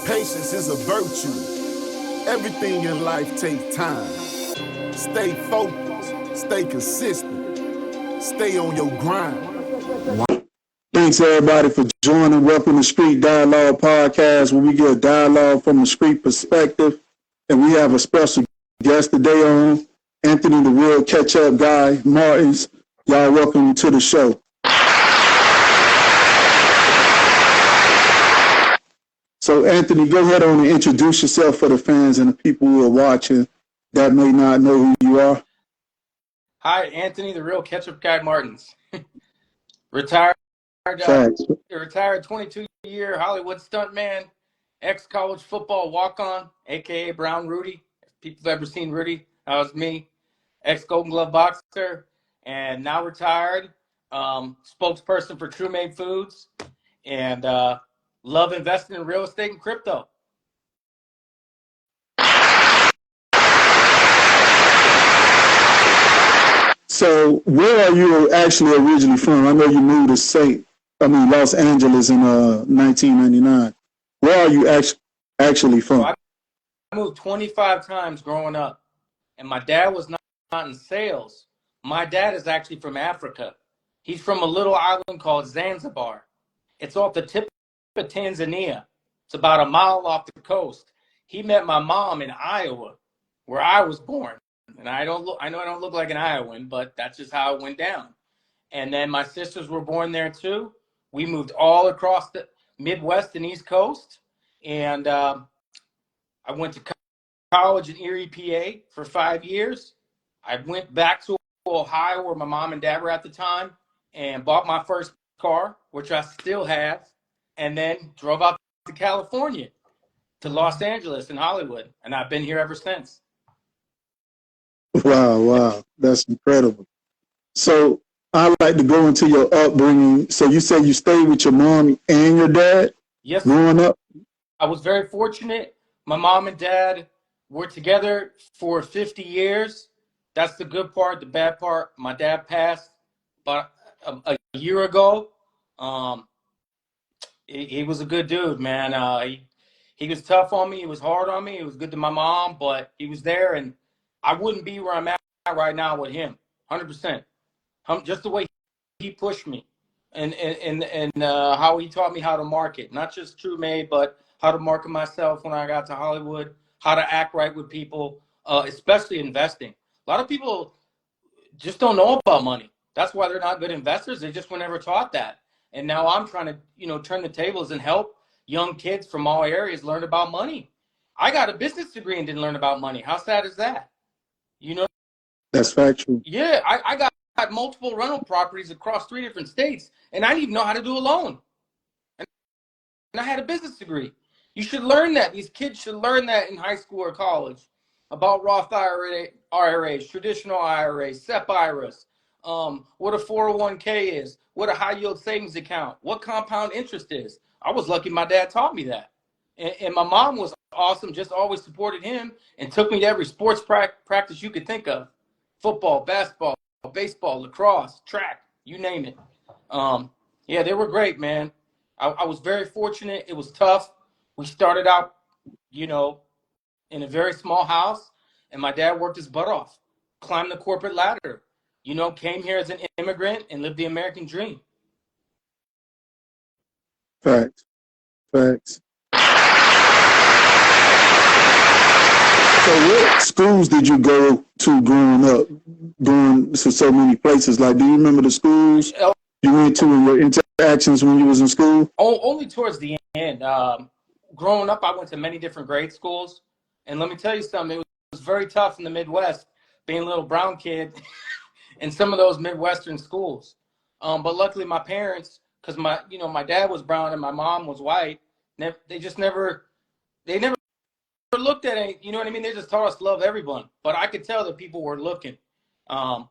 Patience is a virtue. Everything in life takes time. Stay focused, stay consistent, stay on your grind. Thanks everybody for joining. Welcome to Street Dialogue Podcast, where we get a dialogue from a street perspective. And we have a special guest today on, Anthony the Real Ketchup Guy Martins. Y'all welcome to the show. So Anthony, go ahead on and introduce yourself for the fans and the people who are watching that may not know who you are. Hi, Anthony the Real Ketchup Guy Martins. Retired 22-year Hollywood stuntman, ex-college football walk-on, a.k.a. Brown Rudy. If people have ever seen Rudy, that was me. Ex-Golden Glove boxer, and now retired. Spokesperson for True Made Foods, and love investing in real estate and crypto. So where are you actually originally from? I know you moved to Los Angeles in 1999. Where are you actually from? So I moved 25 times growing up, and my dad was not in sales. My dad is actually from Africa. He's from a little island called Zanzibar. It's off the tip of Tanzania. It's about a mile off the coast. He met my mom in Iowa, where I was born. And I know I don't look like an Iowan, but that's just how it went down. And then my sisters were born there too. We moved all across the Midwest and East Coast. And I went to college in Erie, PA for 5 years. I went back to Ohio, where my mom and dad were at the time, and bought my first car, which I still have, and then drove out to California, to Los Angeles and Hollywood. And I've been here ever since. Wow. That's incredible. So I'd like to go into your upbringing. So you said you stayed with your mom and your dad? Yes. Growing up? I was very fortunate. My mom and dad were together for 50 years. That's the good part. The bad part, my dad passed about a year ago. He was a good dude, man. He was tough on me. He was hard on me. He was good to my mom, but he was there, and I wouldn't be where I'm at right now with him, 100%. Just the way he pushed me, and how he taught me how to market, not just True Made, but how to market myself when I got to Hollywood, how to act right with people, especially investing. A lot of people just don't know about money. That's why they're not good investors. They just were never taught that. And now I'm trying to, turn the tables and help young kids from all areas learn about money. I got a business degree and didn't learn about money. How sad is that? That's factual. Yeah, I got multiple rental properties across 3 different states, and I didn't even know how to do a loan. And I had a business degree. You should learn that. These kids should learn that in high school or college about Roth IRAs, traditional IRAs, SEP IRAs, what a 401k is, what a high yield savings account, what compound interest is. I was lucky my dad taught me that. And my mom was awesome, just always supported him and took me to every sports practice you could think of. Football, basketball, baseball, lacrosse, track, you name it. Yeah, they were great, man. I was very fortunate. It was tough. We started out, in a very small house, and my dad worked his butt off, climbed the corporate ladder, came here as an immigrant and lived the American dream. Facts. So what schools did you go to growing up, going to so many places? Like, do you remember the schools you went to and your interactions when you was in school? Only towards the end. Growing up, I went to many different grade schools. And let me tell you something, it was very tough in the Midwest, being a little brown kid in some of those Midwestern schools. But luckily my parents, because my dad was brown and my mom was white, they never looked at it, you know what I mean? They just taught us to love everyone. But I could tell that people were looking. And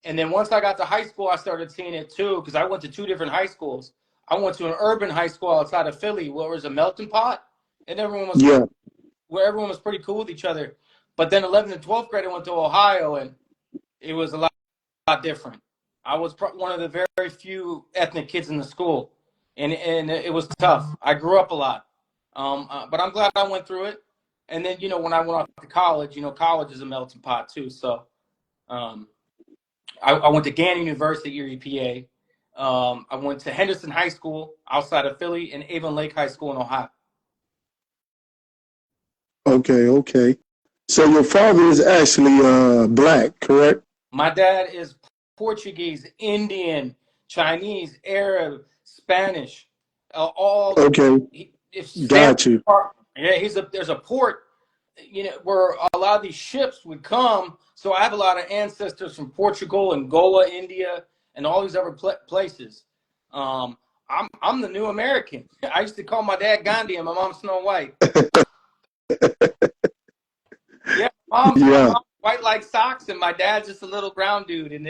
then once I got to high school, I started seeing it too, because I went to 2 different high schools. I went to an urban high school outside of Philly where it was a melting pot, and everyone was pretty cool with each other. But then 11th and 12th grade, I went to Ohio, and it was a lot different. I was one of the very few ethnic kids in the school, and it was tough. I grew up a lot. But I'm glad I went through it. And then, when I went off to college, college is a melting pot too. So I went to Gannon University, Erie, PA. I went to Henderson High School outside of Philly and Avon Lake High School in Ohio. Okay. So your father is actually black, correct? My dad is Portuguese, Indian, Chinese, Arab, Spanish, all. Okay, got you. Yeah, there's a port, where a lot of these ships would come. So I have a lot of ancestors from Portugal, Angola, India, and all these other places. I'm the new American. I used to call my dad Gandhi and my mom Snow White. Yeah, my mom's white like socks, and my dad's just a little brown dude. And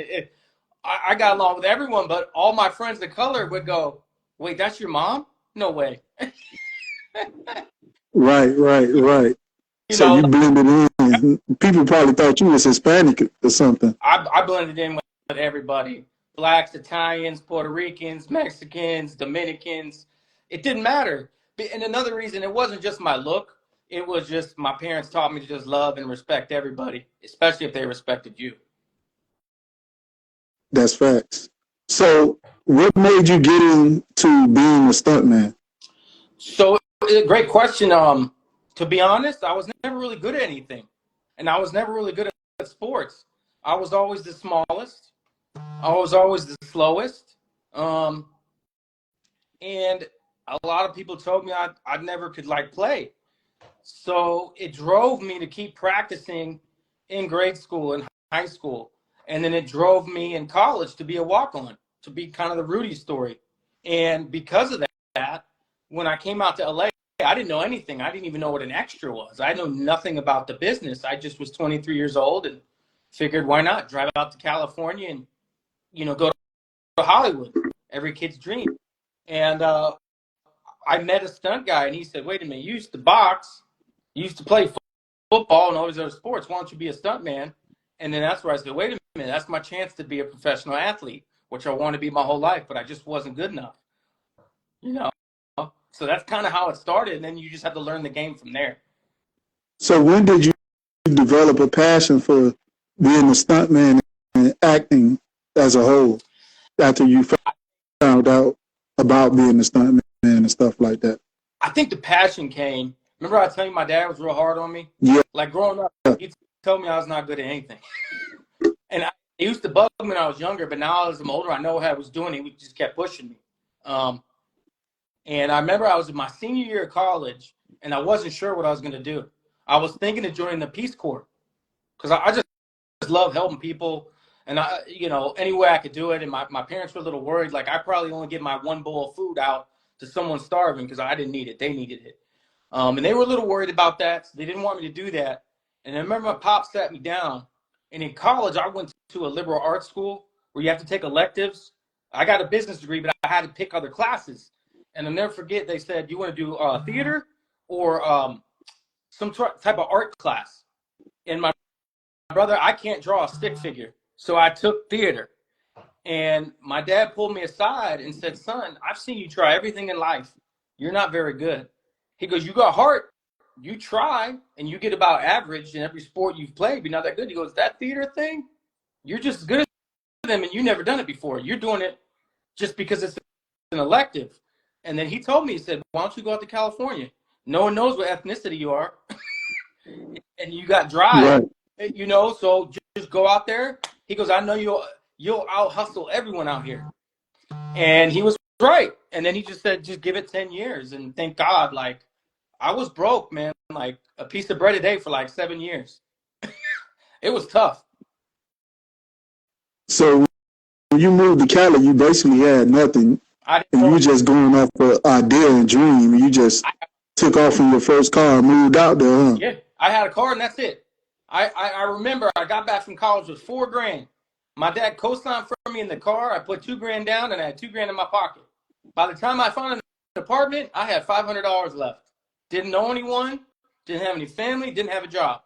I got along with everyone, but all my friends of color would go, "Wait, that's your mom? No way." Right. You blended in. People probably thought you was Hispanic or something. I blended in with everybody. Blacks, Italians, Puerto Ricans, Mexicans, Dominicans. It didn't matter. And another reason, it wasn't just my look. It was just my parents taught me to just love and respect everybody, especially if they respected you. That's facts. So what made you get into being a stuntman? So, great question. To be honest, I was never really good at anything. And I was never really good at sports. I was always the smallest. I was always the slowest. And a lot of people told me I never could play. So it drove me to keep practicing in grade school and high school. And then it drove me in college to be a walk-on, to be kind of the Rudy story. And because of that, when I came out to LA, I didn't know anything. I didn't even know what an extra was. I know nothing about the business. I just was 23 years old and figured, why not drive out to California and, go to Hollywood, every kid's dream. And I met a stunt guy, and he said, wait a minute, you used to box, you used to play football and all these other sports. Why don't you be a stuntman? And then that's where I said, wait a minute, that's my chance to be a professional athlete, which I wanted to be my whole life, but I just wasn't good enough. So that's kind of how it started, and then you just have to learn the game from there. So when did you develop a passion for being a stuntman and acting as a whole, after you found out about being a stuntman and stuff like that? I think the passion came. Remember I was telling you my dad was real hard on me? Yeah. Like growing up, he told me I was not good at anything. And it used to bug me when I was younger, but now as I'm older, I know what I was doing. He just kept pushing me. And I remember I was in my senior year of college, and I wasn't sure what I was going to do. I was thinking of joining the Peace Corps because I just love helping people, and any way I could do it. And my parents were a little worried, like I probably only get my one bowl of food out to someone starving because I didn't need it; they needed it. And they were a little worried about that, so they didn't want me to do that. And I remember my pop sat me down, and in college I went to a liberal arts school where you have to take electives. I got a business degree, but I had to pick other classes. And I'll never forget, they said, you want to do theater or some type of art class? And my brother, I can't draw a stick figure. So I took theater. And my dad pulled me aside and said, son, I've seen you try everything in life. You're not very good. He goes, you got heart. You try, and you get about average in every sport you've played, but you're not that good. He goes, that theater thing, you're just as good as them, and you've never done it before. You're doing it just because it's an elective. And then he told me, he said, why don't you go out to California? No one knows what ethnicity you are. And you got drive, right. So just go out there. He goes, I know you'll out hustle everyone out here. And he was right. And then he just said, just give it 10 years. And thank God, I was broke, man, like a piece of bread a day for 7 years. It was tough. So when you moved to Cali, you basically had nothing. And you were just going off an idea and dream. You just took off from your first car and moved out there, huh? Yeah, I had a car and that's it. I remember I got back from college with $4,000. My dad co-signed for me in the car. I put $2,000 down and I had $2,000 in my pocket. By the time I found an apartment, I had $500 left. Didn't know anyone, didn't have any family, didn't have a job.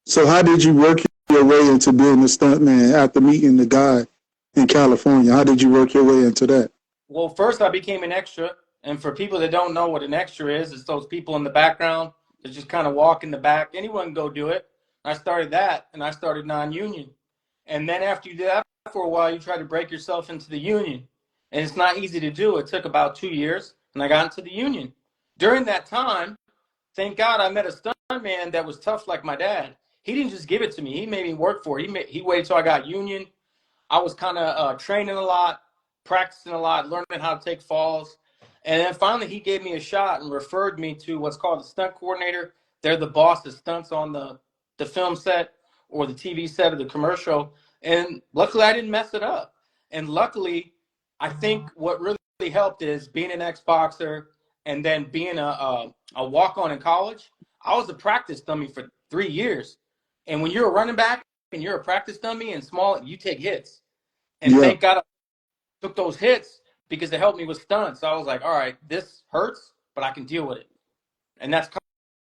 So how did you work your way into being a stuntman after meeting the guy in California? How did you work your way into that? Well, first I became an extra, And for people that don't know what an extra is, it's those people in the background that just kind of walk in the back. Anyone can go do it. I started that, and I started non-union. And then after you do that for a while, you try to break yourself into the union. And it's not easy to do. It took about 2 years, and I got into the union. During that time, thank God I met a stuntman that was tough like my dad. He didn't just give it to me. He made me work for it. He waited till I got union. I was kind of training a lot, practicing a lot, learning how to take falls. And then finally he gave me a shot and referred me to what's called a stunt coordinator. They're the boss that stunts on the film set or the TV set or the commercial. And luckily I didn't mess it up. And luckily, I think what really helped is being an ex-boxer and then being a walk-on in college. I was a practice dummy for 3 years. And when you're a running back and you're a practice dummy and small, you take hits. And thank God I took those hits because it helped me with stunts. So I was like, all right, this hurts, but I can deal with it. And that's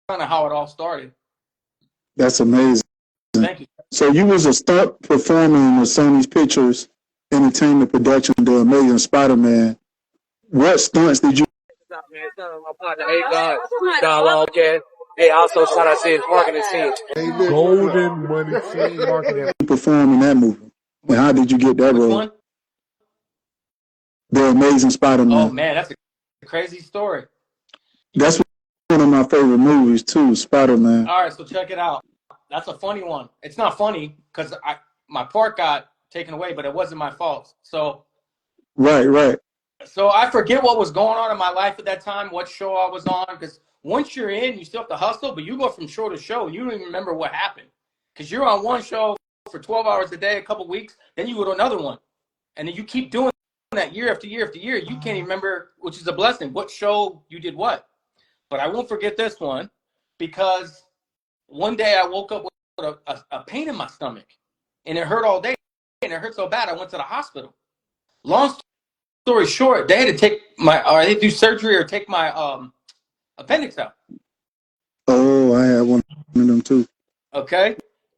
kind of how it all started. That's amazing. Thank you. So you was a stunt performer in the Sony's Pictures Entertainment production, The Amazing Spider-Man. What stunts did you? What's up, man? It's my partner, A-God, Dialogue, Hey, also shout out to his marketing team. Golden Money Team Marketing. Perform in that movie? And how did you get that Which role? one? The Amazing Spider-Man. Oh, man, that's a crazy story. That's one of my favorite movies, too, Spider-Man. All right, so check it out. That's a funny one. It's not funny because my part got taken away, but it wasn't my fault. So Right. So I forget what was going on in my life at that time, what show I was on, because once you're in, you still have to hustle, but you go from show to show, and you don't even remember what happened. Because you're on one show for 12 hours a day, a couple weeks, then you go to another one. And then you keep doing that year after year after year. You can't even remember, which is a blessing, what show you did what. But I won't forget this one, because one day I woke up with a pain in my stomach, and it hurt all day, and it hurt so bad I went to the hospital. Long story short, they had to take they had to do surgery or take my appendix out. Oh, I had one of them too. Okay.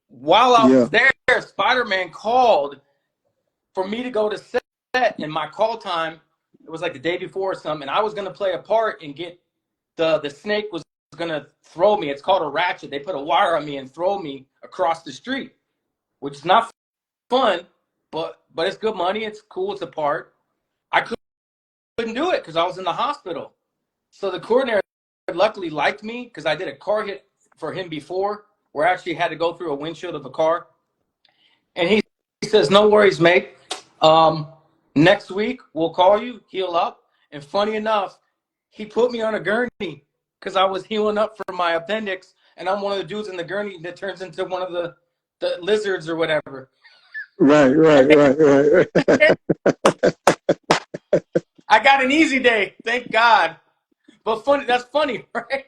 While I was there, Spider-Man called for me to go to set, and my call time, it was like the day before or something, and I was going to play a part and get the snake was going to throw me. It's called a ratchet. They put a wire on me and throw me across the street, which is not fun, but it's good money. It's cool. It's a part. I couldn't do it because I was in the hospital. So the coordinator luckily liked me because I did a car hit for him before where I actually had to go through a windshield of a car. And he says, no worries, mate. Next week, we'll call you, heal up. And funny enough, he put me on a gurney because I was healing up for my appendix. And I'm one of the dudes in the gurney that turns into one of the lizards or whatever. Right. I got an easy day, thank God. But that's funny, right?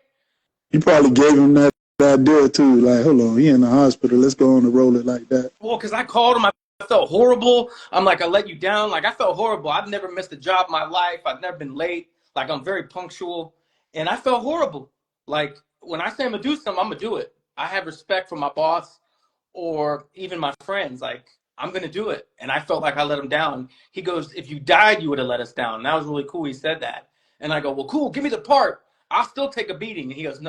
You probably gave him that idea too. Like, hold on, he in the hospital. Let's go on and roll it like that. Well, because I called him, I felt horrible. I'm like, I let you down. Like, I felt horrible. I've never missed a job in my life. I've never been late. Like, I'm very punctual. And I felt horrible. Like, when I say I'm going to do something, I'm going to do it. I have respect for my boss or even my friends. Like, I'm going to do it. And I felt like I let him down. He goes, if you died, you would have let us down. And that was really cool. He said that. And I go, well, cool, give me the part. I'll still take a beating. And he goes,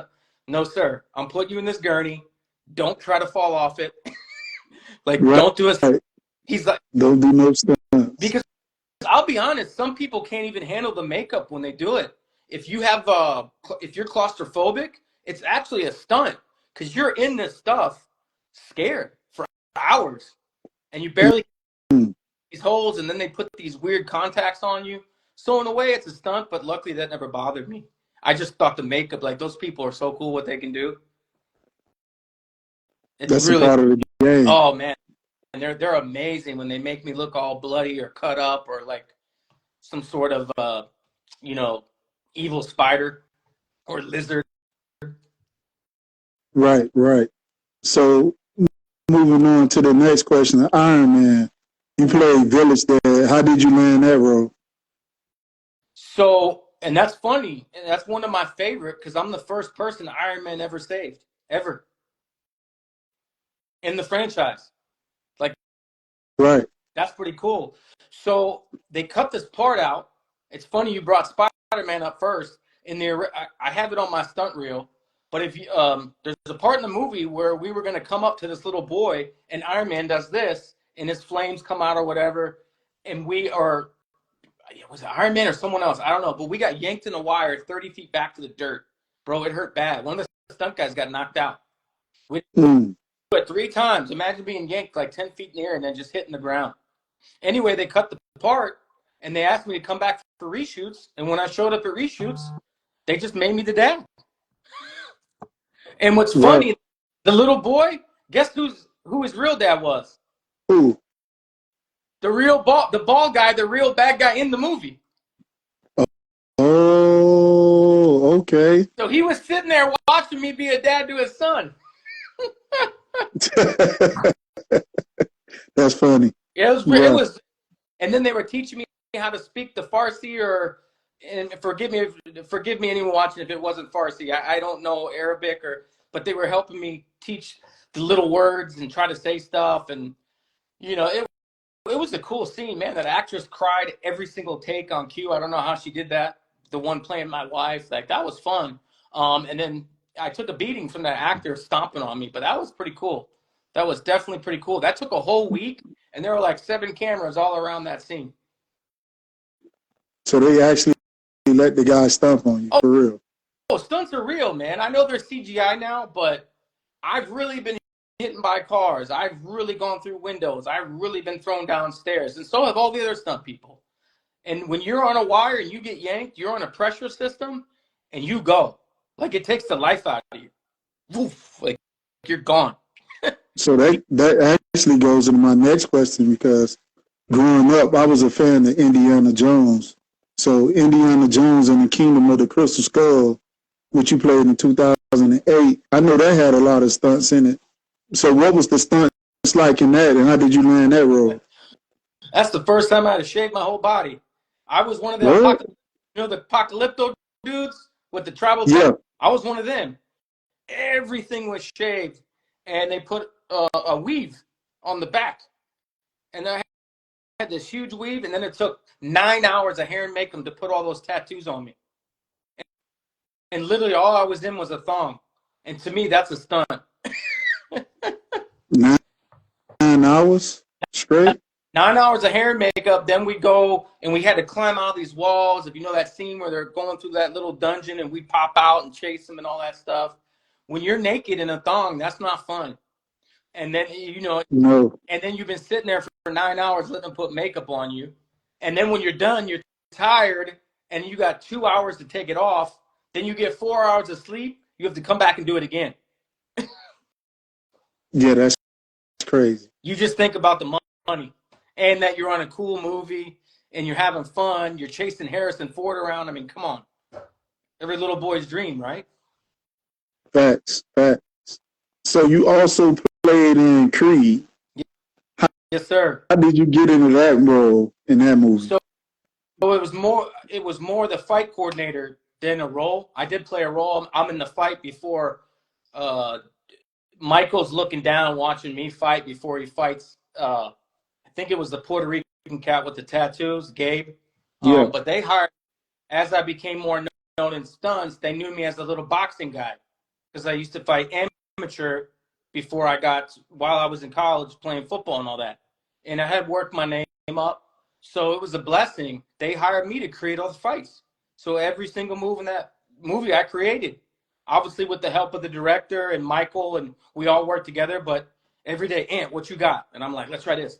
no, sir. I'm putting you in this gurney. Don't try to fall off it. Don't do it. He's like, don't do no stunts. Because I'll be honest, some people can't even handle the makeup when they do it. If you have, if you're claustrophobic, it's actually a stunt because you're in this stuff scared for hours. And you barely these holes, and then they put these weird contacts on you. So in a way, it's a stunt, but luckily that never bothered me. I just thought the makeup, like those people are so cool what they can do. It's That's really a part of the game. Oh man, and they're amazing when they make me look all bloody or cut up or like some sort of evil spider or lizard. Right. So moving on to the next question, Iron Man. You played Village there. How did you land that role? So, and that's funny. And that's one of my favorite because I'm the first person Iron Man ever saved, ever. In the franchise. Like, right. That's pretty cool. So they cut this part out. It's funny you brought Spider-Man up first. I have it on my stunt reel. But if you there's a part in the movie where we were going to come up to this little boy, and Iron Man does this, and his flames come out or whatever, and was it Iron Man or someone else? I don't know, but we got yanked in a wire 30 feet back to the dirt, bro. It hurt bad. One of the stunt guys got knocked out. We did it 3 times. Imagine being yanked like 10 feet in the air and then just hitting the ground. Anyway, they cut the part, and they asked me to come back for reshoots. And when I showed up at reshoots, they just made me the dad. And what's funny, the little boy, guess who his real dad was? Who? The bald guy, the real bad guy in the movie. Oh, okay. So he was sitting there watching me be a dad to his son. That's funny. Yeah, it was, and then they were teaching me how to speak the Farsi, and forgive me anyone watching if it wasn't Farsi. I don't know Arabic, but they were helping me teach the little words and try to say stuff, and it was a cool scene, man. That actress cried every single take on cue. I don't know how she did that. The one playing my wife, like that was fun. And then I took a beating from that actor stomping on me, but that was pretty cool. That was definitely pretty cool. That took a whole week, and there were like 7 cameras all around that scene. So they actually let the guy stomp on you, for real? Oh, stunts are real, man. I know they're CGI now, but I've really been hit by cars. I've really gone through windows. I've really been thrown downstairs, and so have all the other stunt people. And when you're on a wire and you get yanked, you're on a pressure system, and you go. Like, it takes the life out of you. Woof, like, you're gone. So that actually goes into my next question, because growing up, I was a fan of Indiana Jones. So Indiana Jones and the Kingdom of the Crystal Skull, which you played in 2008, I know that had a lot of stunts in it. So what was the stunts like in that, and how did you land that role? That's the first time I had to shave my whole body. I was one of the Apocalypto dudes with the tribal. Yeah. I was one of them. Everything was shaved, and they put a weave on the back. And I had this huge weave, and then it took 9 hours of hair and makeup to put all those tattoos on me. And literally all I was in was a thong. And to me, that's a stunt. 9 hours straight? 9 hours of hair and makeup. Then we go, and we had to climb out these walls. If you know that scene where they're going through that little dungeon and we pop out and chase them and all that stuff. When you're naked in a thong, that's not fun. And then, No. And then you've been sitting there for 9 hours letting them put makeup on you. And then when you're done, you're tired, and you got 2 hours to take it off. Then you get 4 hours of sleep. You have to come back and do it again. Yeah, that's crazy. You just think about the money, and that you're on a cool movie, and you're having fun. You're chasing Harrison Ford around. I mean, come on. Every little boy's dream, right? Facts. So you also played in Creed. Yes, sir. How did you get into that role in that movie? So it was more the fight coordinator than a role. I did play a role. I'm in the fight before Michael's looking down, watching me fight before he fights. I think it was the Puerto Rican cat with the tattoos, Gabe. Yeah. But they hired, as I became more known in stunts, they knew me as a little boxing guy, because I used to fight amateur while I was in college playing football and all that. And I had worked my name up. So it was a blessing. They hired me to create all the fights. So every single move in that movie I created, obviously with the help of the director and Michael, and we all worked together. But every day, Ant, what you got? And I'm like, let's try this.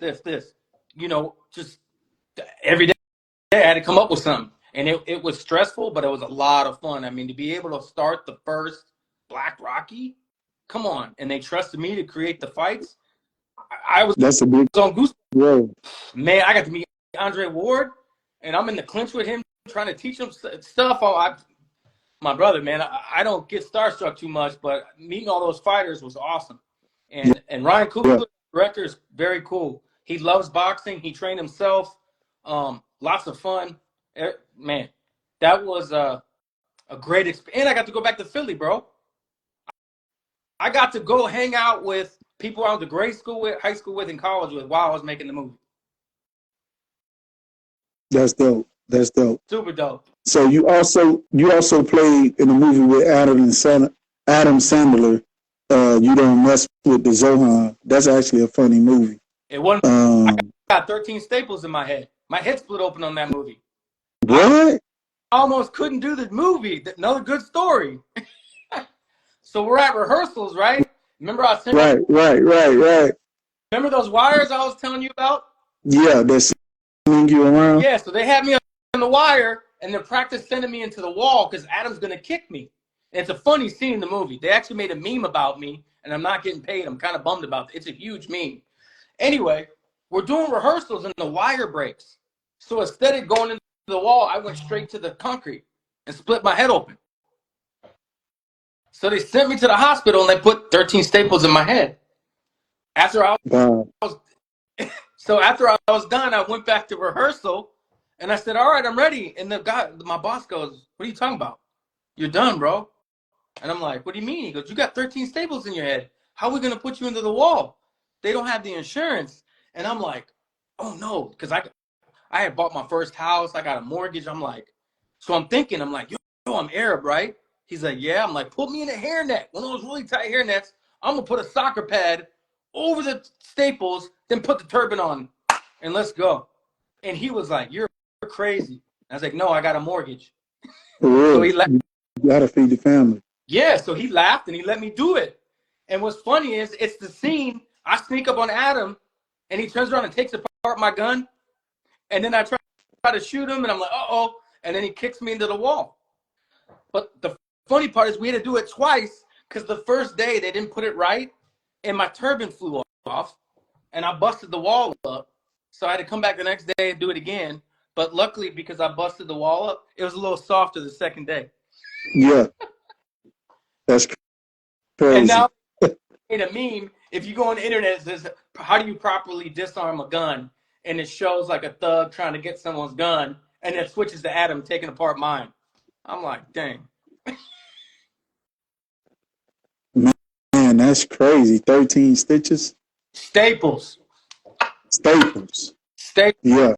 Just every day I had to come up with something. And it was stressful, but it was a lot of fun. I mean, to be able to start the first Black Rocky, come on. And they trusted me to create the fights. That's a big on Goose. Bro. Man, I got to meet Andre Ward, and I'm in the clinch with him, trying to teach him stuff. My brother, man, I don't get starstruck too much, but meeting all those fighters was awesome. And Ryan Coogler, the director, is very cool. He loves boxing. He trained himself. Lots of fun. Man, that was a great experience. And I got to go back to Philly, bro. I got to go hang out with people I went to grade school with, high school with, and college with while I was making the movie. That's dope. Super dope. So you also played in a movie with Adam Sandler. You Don't Mess with the Zohan. That's actually a funny movie. It wasn't. I Um, got 13 staples in my head. My head split open on that movie. what? I almost couldn't do the movie. Another good story. So we're at rehearsals, right? Remember I sent Right. Remember those wires I was telling you about? Yeah, that's swing you around. Yeah, so they had me on the wire, and the practice sending me into the wall because Adam's gonna kick me. And it's a funny scene in the movie. They actually made a meme about me, and I'm not getting paid. I'm kind of bummed about it. It's a huge meme. Anyway, we're doing rehearsals, and the wire breaks. So instead of going into the wall, I went straight to the concrete and split my head open. So they sent me to the hospital, and they put 13 staples in my head. After I Wow. after I was done, I went back to rehearsal, and I said, "All right, I'm ready." And my boss goes, "What are you talking about? You're done, bro." And I'm like, "What do you mean?" He goes, "You got 13 staples in your head. How are we gonna put you into the wall? They don't have the insurance." And I'm like, "Oh no," because I had bought my first house. I got a mortgage. I'm like, I'm like, yo, I'm Arab, right? He's like, yeah. I'm like, put me in a hairnet, one of those really tight hairnets. I'm gonna put a soccer pad over the staples, then put the turban on, and let's go. And he was like, you're crazy. I was like, no, I got a mortgage. For real. So he laughed. You gotta feed the family. Yeah, so he laughed and he let me do it. And what's funny is it's the scene. I sneak up on Adam, and he turns around and takes apart my gun, and then I try to shoot him, and I'm like, uh-oh, and then he kicks me into the wall. But the funny part is we had to do it twice because the first day they didn't put it right, and my turban flew off, and I busted the wall up. So I had to come back the next day and do it again. But luckily, because I busted the wall up, it was a little softer the second day. Yeah. That's crazy. And now, in a meme, if you go on the internet, it says, how do you properly disarm a gun? And it shows like a thug trying to get someone's gun, and it switches to Adam taking apart mine. I'm like, dang. Man, that's crazy. 13 stitches? Staples. Staples. Yeah.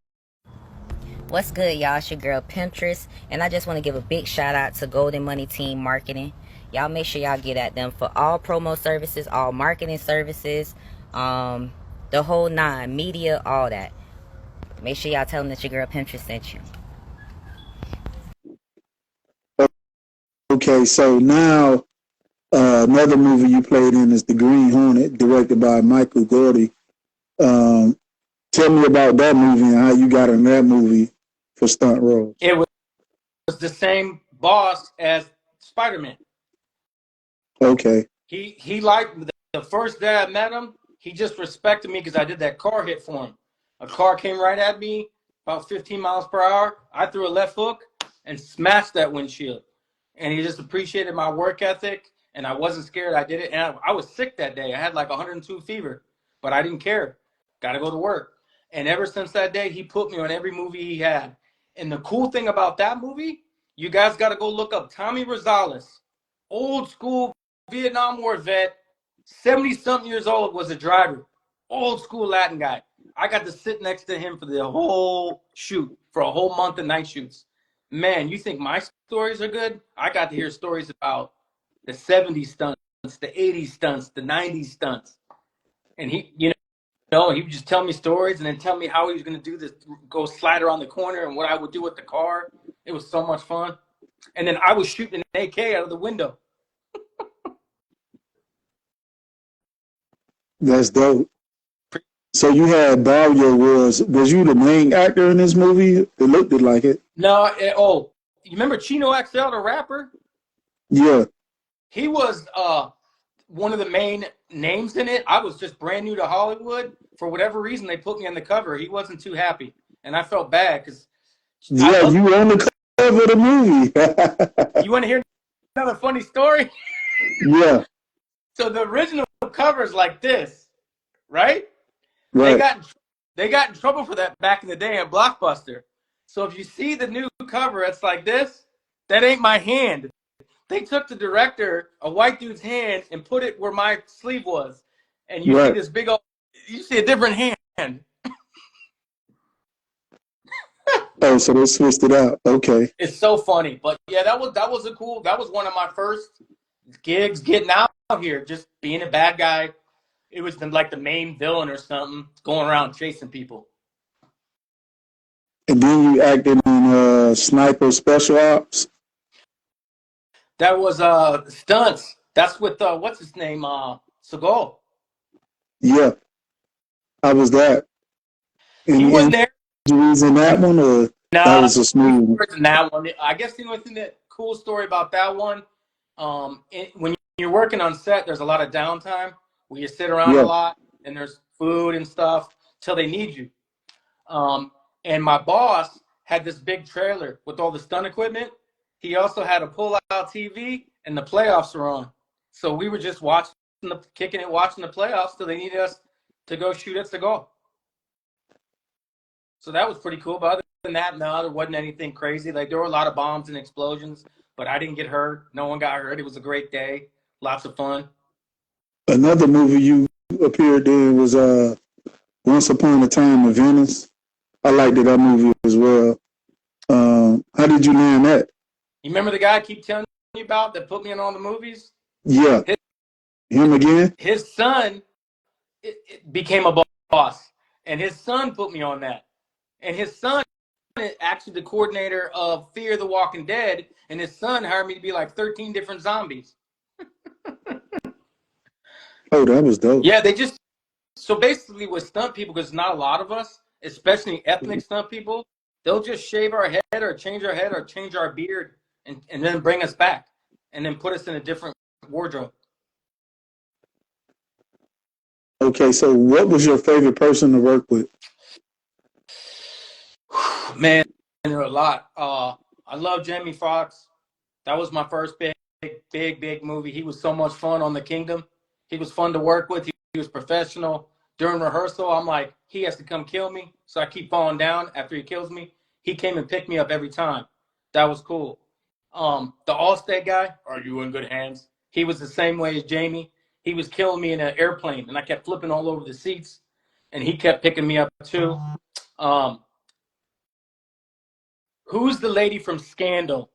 What's good, y'all? It's your girl Pinterest, and I just want to give a big shout out to Golden Money Team Marketing. Y'all make sure y'all get at them for all promo services, all marketing services, the whole nine, media, all that. Make sure y'all tell them that your girl Pinterest sent you. Okay, so now another movie you played in is The Green Hornet, directed by Michael Gordy. Tell me about that movie and how you got in that movie for stunt roles. It was the same boss as Spider-Man. Okay. He liked the first day I met him. He just respected me because I did that car hit for him. A car came right at me, about 15 miles per hour. I threw a left hook and smashed that windshield. And he just appreciated my work ethic, and I wasn't scared. I did it, and I was sick that day. I had like 102 fever, but I didn't care. Got to go to work. And ever since that day, he put me on every movie he had. And the cool thing about that movie, you guys got to go look up Tommy Rosales, old school Vietnam War vet, 70-something years old, was a driver, old school Latin guy. I got to sit next to him for the whole shoot, for a whole month of night shoots. Man, you think my stories are good? I got to hear stories about the 70s stunts, the 80s stunts, the 90s stunts. And he, he would just tell me stories and then tell me how he was going to do this, go slide around the corner and what I would do with the car. It was so much fun. And then I was shooting an AK out of the window. That's dope. So you had Barrio. Was you the main actor in this movie? It looked like it. No, you remember Chino XL, the rapper? Yeah. He was one of the main names in it. I was just brand new to Hollywood. For whatever reason, they put me on the cover. He wasn't too happy, and I felt bad because you were on the cover of the movie. You want to hear another funny story? Yeah. So the original cover is like this, right? Right. They got in trouble for that back in the day at Blockbuster. So if you see the new cover, it's like this. That ain't my hand. They took the director, a white dude's hand, and put it where my sleeve was. And you see this big old, you see a different hand. Oh, so they switched it out. Okay. It's so funny. But yeah, that was one of my first gigs getting out here, just being a bad guy. It was like the main villain or something, going around chasing people. And then you acted in Sniper Special Ops. That was stunts. That's with what's his name? Seagal. Yeah, I was that. He And wasn't there. injuries in that one, or that Nah, was a smooth one? in that one. I guess the only thing cool story about that one, when you're working on set, there's a lot of downtime where you sit around a Yeah. lot and there's food and stuff till they need you. And my boss had this big trailer with all the stunt equipment. He also had a pull-out TV, and the playoffs were on. So we were just watching watching the playoffs till they needed us to go shoot at Seagal. So that was pretty cool. But other than that, no, there wasn't anything crazy. Like, there were a lot of bombs and explosions, but I didn't get hurt. No one got hurt. It was a great day. Lots of fun. Another movie you appeared in was Once Upon a Time in Venice. I liked that movie as well. How did you land that? You remember the guy I keep telling you about that put me in all the movies? Yeah. Him again? His son it became a boss, and his son put me on that. And his son is actually the coordinator of Fear the Walking Dead, and his son hired me to be like 13 different zombies. Oh, that was dope. Yeah, so basically with stunt people, because not a lot of us, especially ethnic stunt people, they'll just shave our head or change our beard and then bring us back and then put us in a different wardrobe. Okay, so what was your favorite person to work with? Man, there are a lot. I love Jamie Foxx. That was my first big movie. He was so much fun on The Kingdom. He was fun to work with. He was professional. During rehearsal, I'm like, he has to come kill me. So I keep falling down after he kills me. He came and picked me up every time. That was cool. The Allstate guy, are you in good hands? He was the same way as Jamie. He was killing me in an airplane, and I kept flipping all over the seats, and he kept picking me up too. Who's the lady from Scandal?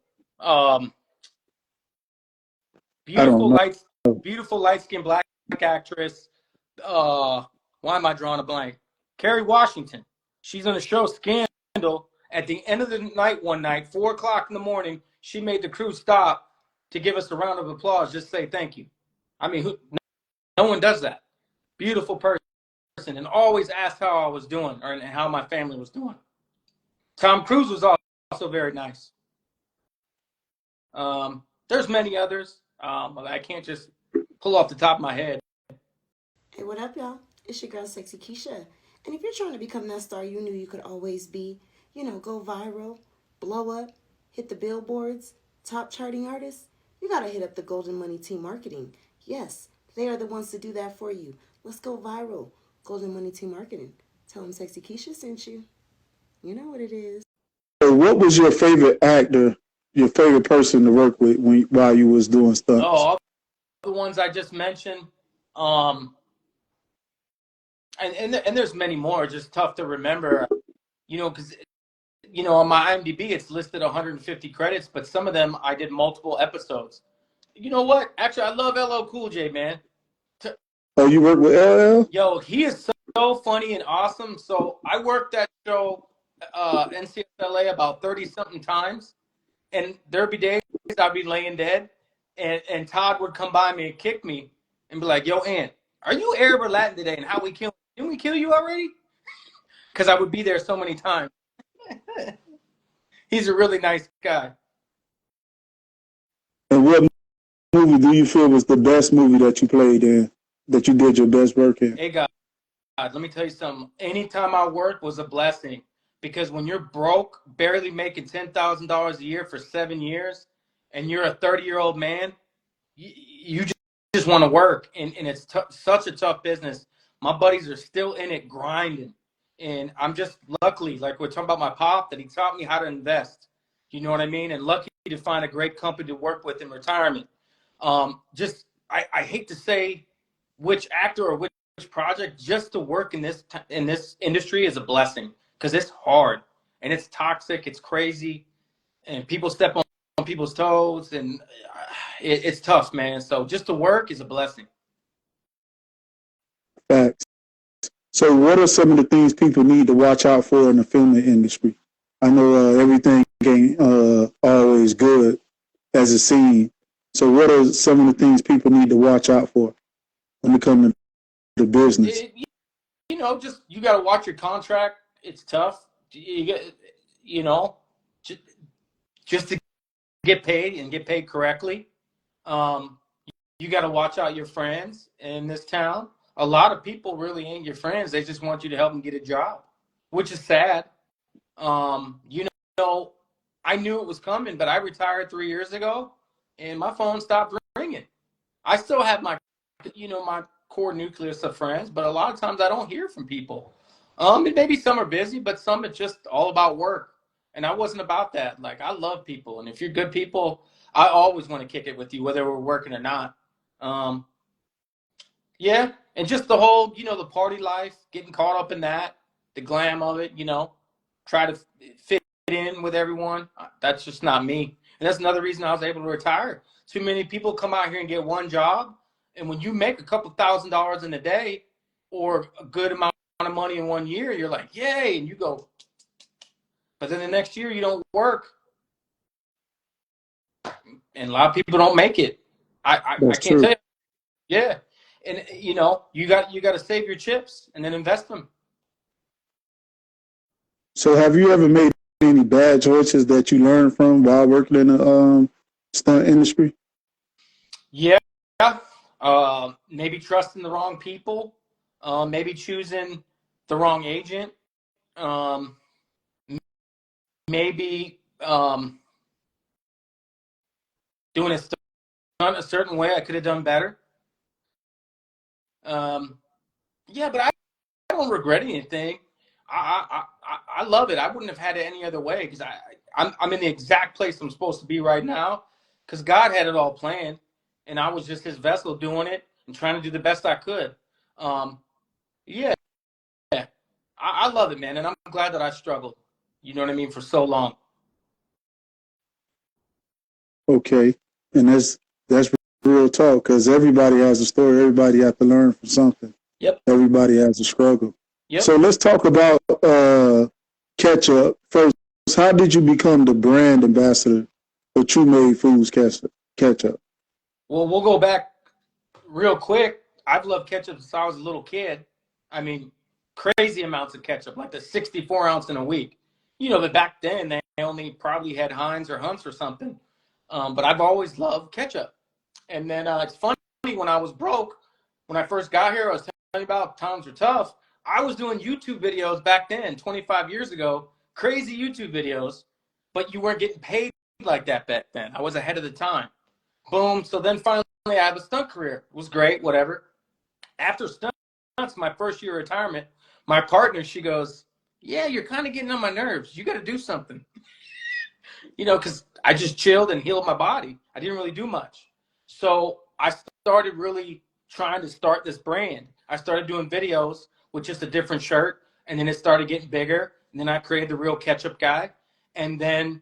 Beautiful light-skinned black actress. Why am I drawing a blank? Kerry Washington. She's on the show Scandal. At the end of the night one night, 4:00 in the morning, she made the crew stop to give us a round of applause, just say thank you. I mean, no one does that. Beautiful person, and always asked how I was doing or how my family was doing. Tom Cruise was also very nice. There's many others. I can't just pull off the top of my head. Hey, what up, y'all? It's your girl, Sexy Keisha. And if you're trying to become that star you knew you could always be, go viral, blow up, hit the billboards, top charting artists, you gotta hit up the Golden Money Team Marketing. Yes, they are the ones to do that for you. Let's go viral. Golden Money Team Marketing. Tell them Sexy Keisha sent you. You know what it is. So what was your favorite actor, your favorite person to work with while you was doing stunts? Oh, all the ones I just mentioned. And there's many more, just tough to remember, because, on my IMDb, it's listed 150 credits, but some of them I did multiple episodes. You know what? Actually, I love LL Cool J, man. Oh, you work with LL? Yo, he is so funny and awesome. So I worked that show, NCSLA, about 30-something times, and there'd be days I'd be laying dead, and Todd would come by me and kick me and be like, yo, Ant, are you Arab or Latin today? And how we kill? Didn't we kill you already? Because I would be there so many times. He's a really nice guy. And what movie do you feel was the best movie that you played in, that you did your best work in? Hey, God, let me tell you something. Anytime I work was a blessing, because when you're broke, barely making $10,000 a year for 7 years, and you're a 30-year-old man, you just want to work, and it's such a tough business. My buddies are still in it grinding, and I'm just lucky, like we're talking about my pop, that he taught me how to invest. You know what I mean? And lucky to find a great company to work with in retirement. I hate to say which actor or which project, just to work in this industry is a blessing, because it's hard. and it's toxic, it's crazy, and people step on people's toes, and it's tough, man. So just to work is a blessing. Facts. So what are some of the things people need to watch out for in the filming industry? I know everything ain't always good as a scene. So what are some of the things people need to watch out for when it comes to the business? You know, just you got to watch your contract. It's tough. You get, you know, just to get paid and get paid correctly. You got to watch out your friends in this town. A lot of people really ain't your friends. They just want you to help them get a job, which is sad. You know, I knew it was coming, but I retired 3 years ago, and my phone stopped ringing. I still have my, you know, my core nucleus of friends, but a lot of times I don't hear from people. And maybe some are busy, but some it's just all about work. And I wasn't about that. Like, I love people, and if you're good people, I always want to kick it with you, whether we're working or not. Yeah, and just the whole, you know, the party life, getting caught up in that, the glam of it, you know, try to fit in with everyone. That's just not me. And that's another reason I was able to retire. Too many people come out here and get one job, and when you make a couple $1,000s in a day or a good amount of money in 1 year, you're like, yay, and you go. But then the next year you don't work, and a lot of people don't make it. I can't tell you. Yeah. And, you know, you got to save your chips and then invest them. So have you ever made any bad choices that you learned from while working in the stunt industry? Yeah. Maybe trusting the wrong people. Maybe choosing the wrong agent. Maybe doing a stunt a certain way I could have done better. Yeah, but I don't regret anything. I love it. I wouldn't have had it any other way, because I'm in the exact place I'm supposed to be right now, because God had it all planned, and I was just his vessel doing it and trying to do the best I could. Yeah, I love it, man, and I'm glad that I struggled, you know what I mean, for so long. Okay, and that's real talk, because everybody has a story. Everybody has to learn from something. Yep. Everybody has a struggle. Yep. So let's talk about ketchup first. How did you become the brand ambassador for True Made Foods ketchup? Well, we'll go back real quick. I've loved ketchup since I was a little kid. I mean, crazy amounts of ketchup, like the 64 ounce in a week. You know, but back then they only probably had Heinz or Hunt's or something. But I've always loved ketchup. And then it's funny, when I was broke, when I first got here, I was telling you about times were tough. I was doing YouTube videos back then, 25 years ago, crazy YouTube videos, but you weren't getting paid like that back then. I was ahead of the time. Boom. So then finally I have a stunt career. It was great, whatever. After stunts, my first year of retirement, my partner, she goes, yeah, you're kind of getting on my nerves. You got to do something. You know, because I just chilled and healed my body. I didn't really do much. So I started really trying to start this brand. I started doing videos with just a different shirt, and then it started getting bigger. And then I created the Real Ketchup Guy. And then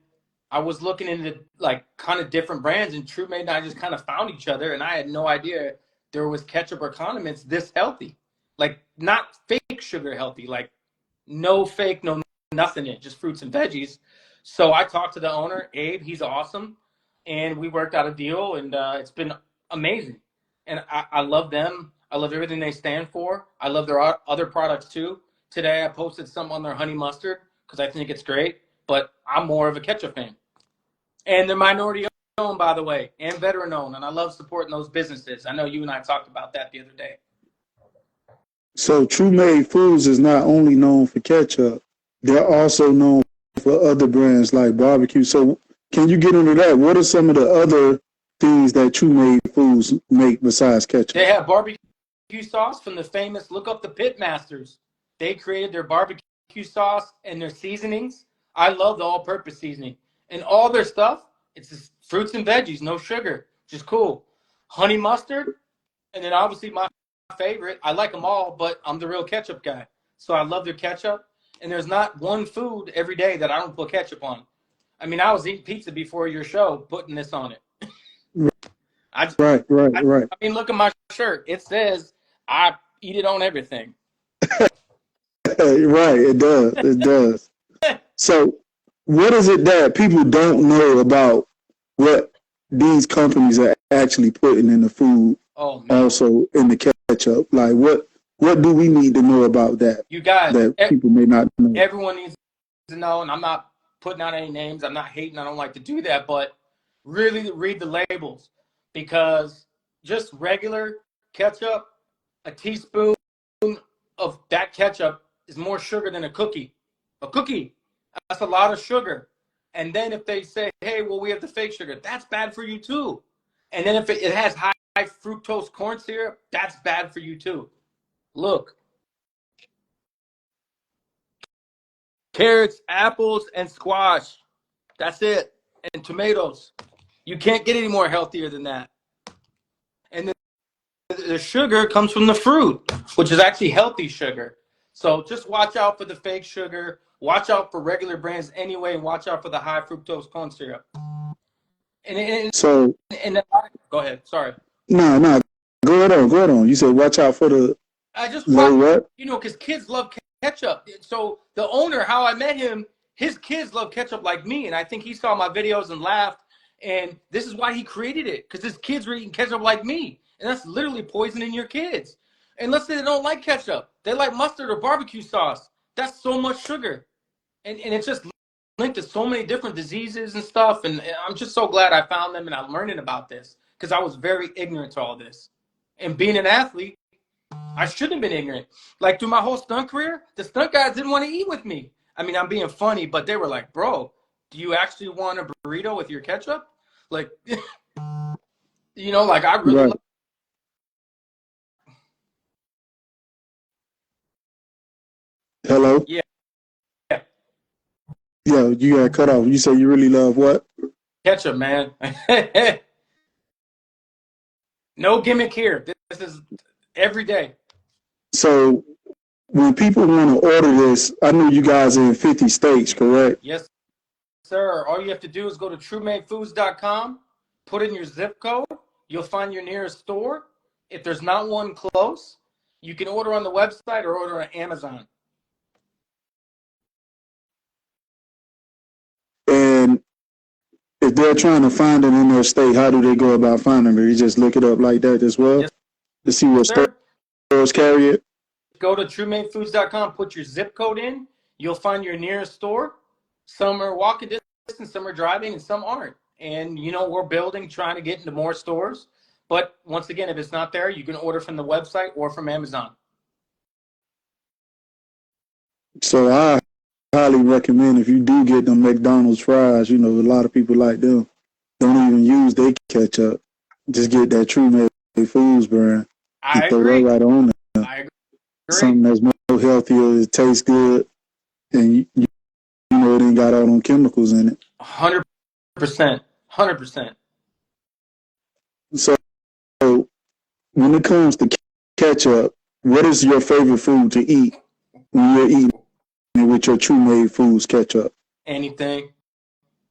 I was looking into like kind of different brands, and True Made and I just kind of found each other, and I had no idea there was ketchup or condiments this healthy. Like, not fake sugar healthy, like no fake, no nothing in it, just fruits and veggies. So I talked to the owner, Abe. He's awesome. And we worked out a deal, and it's been amazing. And I love them. I love everything they stand for. I love their other products too. Today I posted some on their honey mustard because I think it's great, but I'm more of a ketchup fan. And they're minority owned, by the way, and veteran owned. And I love supporting those businesses. I know you and I talked about that the other day. So True Made Foods is not only known for ketchup, they're also known for other brands like barbecue. So can you get into that? What are some of the other things that True Made Foods make besides ketchup? They have barbecue sauce from the famous, look up the Pitmasters. They created their barbecue sauce and their seasonings. I love the all-purpose seasoning. And all their stuff, it's just fruits and veggies, no sugar, which is cool. Honey mustard, and then obviously my favorite. I like them all, but I'm the Real Ketchup Guy. So I love their ketchup. And there's not one food every day that I don't put ketchup on. I mean, I was eating pizza before your show, putting this on it. Right. I mean, look at my shirt. It says I eat it on everything. Right, it does. So, what is it that people don't know about what these companies are actually putting in the food? Oh man. Also in the ketchup, like what do we need to know about that? You guys, that people may not know. Everyone needs to know, and I'm not putting out any names. I'm not hating. I don't like to do that, but really read the labels, because just regular ketchup, a teaspoon of that ketchup is more sugar than a cookie. A cookie, that's a lot of sugar. And then if they say, hey, well, we have the fake sugar, that's bad for you too. And then if it has high fructose corn syrup, that's bad for you too. Look. Carrots, apples, and squash. That's it. And tomatoes. You can't get any more healthier than that. And the sugar comes from the fruit, which is actually healthy sugar. So just watch out for the fake sugar. Watch out for regular brands anyway, and watch out for the high fructose corn syrup. So go ahead. Sorry. No. Go ahead on. You said watch out for the. I just what? Because kids love ketchup. So the owner, how I met him, his kids love ketchup like me, and I think he saw my videos and laughed. And this is why he created it, because his kids were eating ketchup like me, and that's literally poisoning your kids. And let's say they don't like ketchup, they like mustard or barbecue sauce. That's so much sugar, and it's just linked to so many different diseases and stuff. And I'm just so glad I found them and I'm learning about this, because I was very ignorant to all this. And being an athlete, I shouldn't have been ignorant. Like through my whole stunt career, the stunt guys didn't want to eat with me. I mean, I'm being funny, but they were like, bro, do you actually want a burrito with your ketchup? Like, like I really right. Hello? Yeah. Yeah, you got cut off. You say you really love what? Ketchup, man. No gimmick here. This is every day. So when people want to order this, I know you guys are in 50 states, correct? Yes, sir. All you have to do is go to TrueMadeFoods.com, put in your zip code. You'll find your nearest store. If there's not one close, you can order on the website or order on Amazon. And if they're trying to find it in their state, how do they go about finding it? You just look it up like that as well? Yes, to see what stores carry it? Go to TrueMadeFoods.com, put your zip code in. You'll find your nearest store. Some are walking distance, some are driving, and some aren't. And, we're building, trying to get into more stores. But once again, if it's not there, you can order from the website or from Amazon. So I highly recommend, if you do get them McDonald's fries, a lot of people like them, don't even use their ketchup. Just get that True Made Foods brand. I throw agree. that right on there. I agree. Something that's more healthier, it tastes good, and it ain't got all them chemicals in it. 100%. 100%. So when it comes to ketchup, what is your favorite food to eat when you're eating with your True Made Foods ketchup? Anything,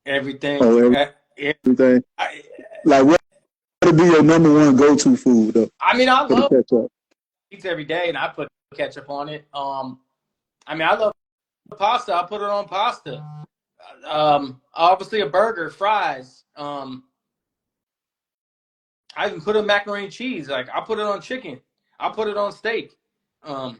everything. Oh, everything. Like, what would be your number one go-to food, though? I mean, I love ketchup. pizza every day, and I put ketchup on it. I love pasta. I put it on pasta. Obviously a burger, fries. I even put it on macaroni and cheese. Like, I put it on chicken. I put it on steak. I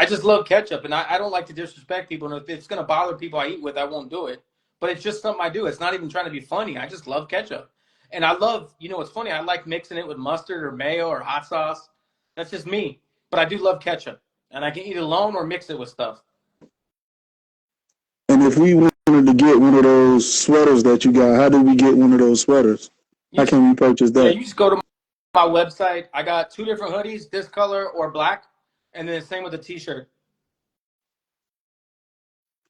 just love ketchup, and I don't like to disrespect people. And if it's going to bother people I eat with, I won't do it. But it's just something I do. It's not even trying to be funny. I just love ketchup. And I love, what's funny, I like mixing it with mustard or mayo or hot sauce. That's just me. But I do love ketchup. And I can eat it alone or mix it with stuff. And if we wanted to get one of those sweaters that you got, how do we get one of those sweaters? How can we purchase that? Yeah, you just go to my website. I got 2 different hoodies, this color or black. And then the same with the t-shirt.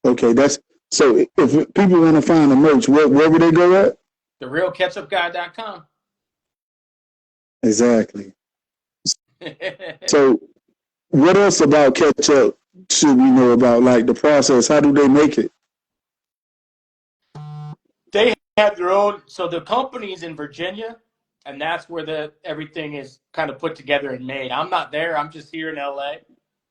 Okay, so if people want to find the merch, where would they go at? TheRealKetchupGuy.com. Exactly. So what else about ketchup should we know about? Like the process, how do they make it? They have their own. So the company's in Virginia, and that's where everything is kind of put together and made. I'm not there. I'm just here in LA,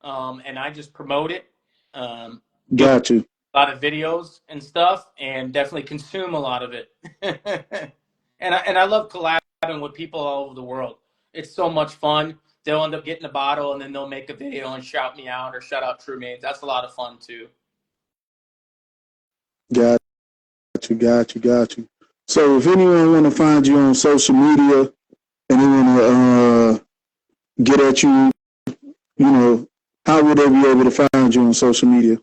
and I just promote it. Got you. A lot of videos and stuff, and definitely consume a lot of it. and I love collabing with people all over the world. It's so much fun. They'll end up getting a bottle, and then they'll make a video and shout me out or shout out True Made. That's a lot of fun too. Got you. So if anyone want to find you on social media and they want to get at you, how would they be able to find you on social media?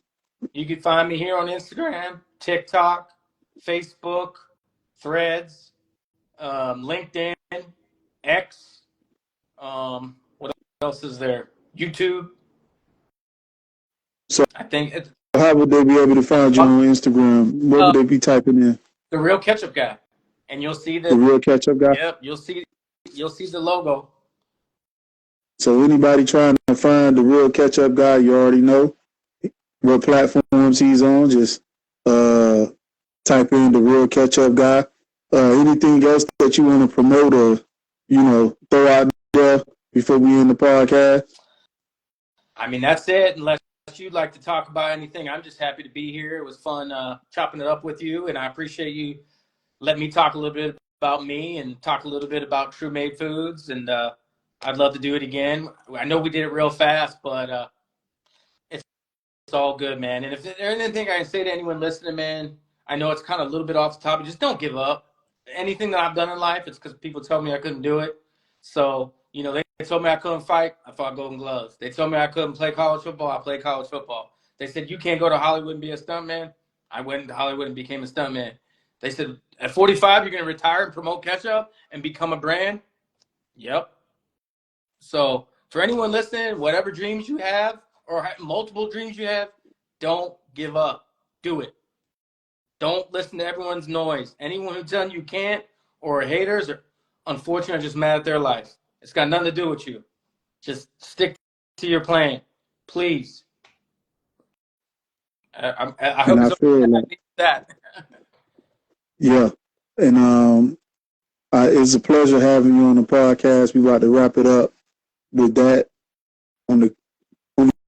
You can find me here on Instagram, TikTok, Facebook, Threads, LinkedIn, X. What else is there? YouTube. So I think it's how would they be able to find you on Instagram? What would they be typing in? The Real Ketchup Guy, and you'll see The Real Ketchup Guy. Yep, you'll see the logo. So anybody trying to find the Real Ketchup Guy, you already know what platforms he's on. Just type in the Real Ketchup Guy. Anything else that you want to promote or throw out there before we end the podcast? I mean, that's it. Unless you'd like to talk about anything, I'm just happy to be here. It was fun chopping it up with you, and I appreciate you letting me talk a little bit about me and talk a little bit about True Made Foods, and I'd love to do it again. I know we did it real fast, but it's all good, man. And if there's anything I can say to anyone listening, man, I know it's kind of a little bit off the topic. Just don't give up. Anything that I've done in life, it's because people told me I couldn't do it. So, they told me I couldn't fight. I fought Golden Gloves. They told me I couldn't play college football. I played college football. They said, you can't go to Hollywood and be a stuntman. I went to Hollywood and became a stuntman. They said, at 45, you're going to retire and promote ketchup and become a brand? Yep. So for anyone listening, whatever dreams you have or multiple dreams you have, don't give up. Do it. Don't listen to everyone's noise. Anyone who's telling you can't or haters are unfortunately just mad at their life. It's got nothing to do with you. Just stick to your plan, please. I hope that. Yeah, and it's a pleasure having you on the podcast. We about to wrap it up with that on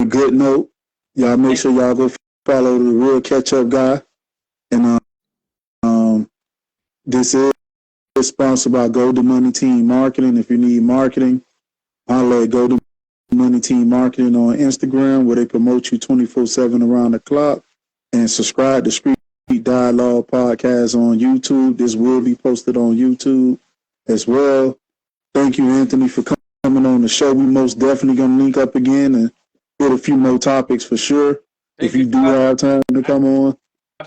a good note. Y'all make sure y'all go follow the Real Ketchup Guy, and this is sponsored by Golden Money Team Marketing. If you need marketing, holla at Golden Money Team Marketing on Instagram, where they promote you 24/7 around the clock. And subscribe to Street Dialogue Podcast on YouTube. This will be posted on YouTube as well. Thank you, Anthony, for coming on the show. We most definitely going to link up again and hit a few more topics for sure. If you do have time to come on.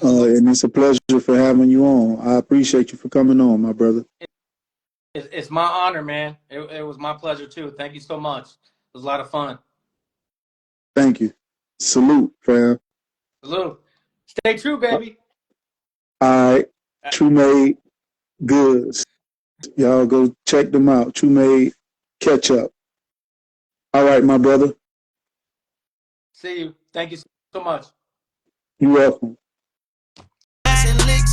And it's a pleasure for having you on. I appreciate you for coming on, my brother. It's my honor, man. It was my pleasure, too. Thank you so much. It was a lot of fun. Thank you. Salute, fam. Salute. Stay true, baby. All right. True Made Goods. Y'all go check them out. True Made Ketchup. All right, my brother. See you. Thank you so much. You're welcome.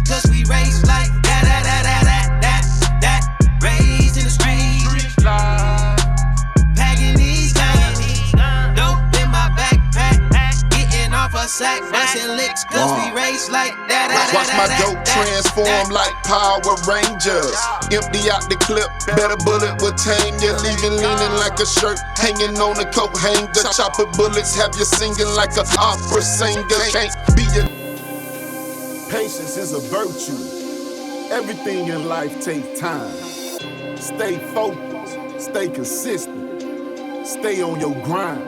Cause we raised like that, raised in the streets, packing these guns, dope in my backpack, getting off a sack, busting licks, cause we raised like that. Watch my dope transform like Power Rangers. Empty out the clip, better bullet will tame you, leaving leaning like a shirt hanging on a coat hanger. Chopper bullets have you singing like an opera singer. Can't be a Patience is a virtue. Everything in life takes time. Stay focused, stay consistent, stay on your grind.